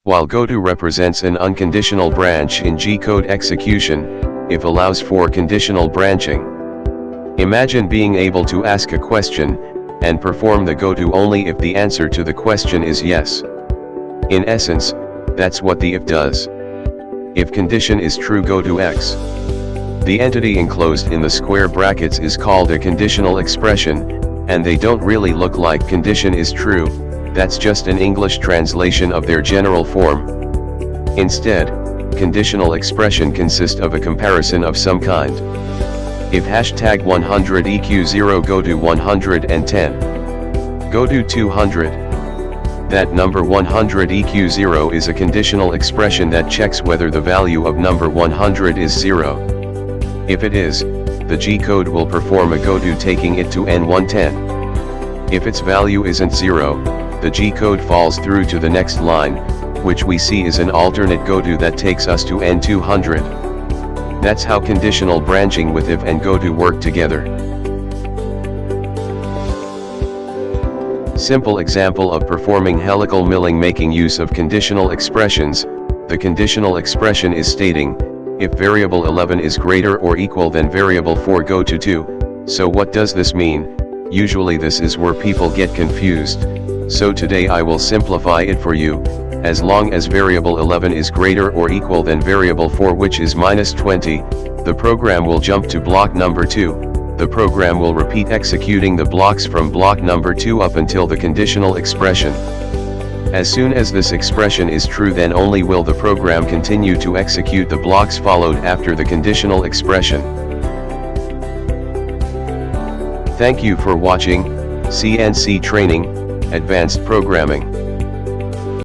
while goto represents an unconditional branch in G-code execution, if allows for conditional branching. Imagine being able to ask a question, and perform the goto only if the answer to the question is yes. In essence, that's what the if does. If condition is true, goto X. The entity enclosed in the square brackets is called a conditional expression, and they don't really look like condition is true, that's just an English translation of their general form. Instead, conditional expression consists of a comparison of some kind. If hashtag 100 EQ0 goto 110, goto 200, that number 100 EQ0 is a conditional expression that checks whether the value of number 100 is 0. If it is, the G-code will perform a goto taking it to N110. If its value isn't 0, the G-code falls through to the next line, which we see is an alternate goto that takes us to N200. That's how conditional branching with if and goto work together. Simple example of performing helical milling making use of conditional expressions. The conditional expression is stating, if variable 11 is greater or equal than variable 4 goto 2, so what does this mean? Usually this is where people get confused, so today I will simplify it for you. As long as variable 11 is greater or equal than variable 4, which is -20, the program will jump to block number 2. The program will repeat executing the blocks from block number 2 up until the conditional expression. As soon as this expression is true, then only will the program continue to execute the blocks followed after the conditional expression. Thank you for watching CNC Training, Advanced Programming.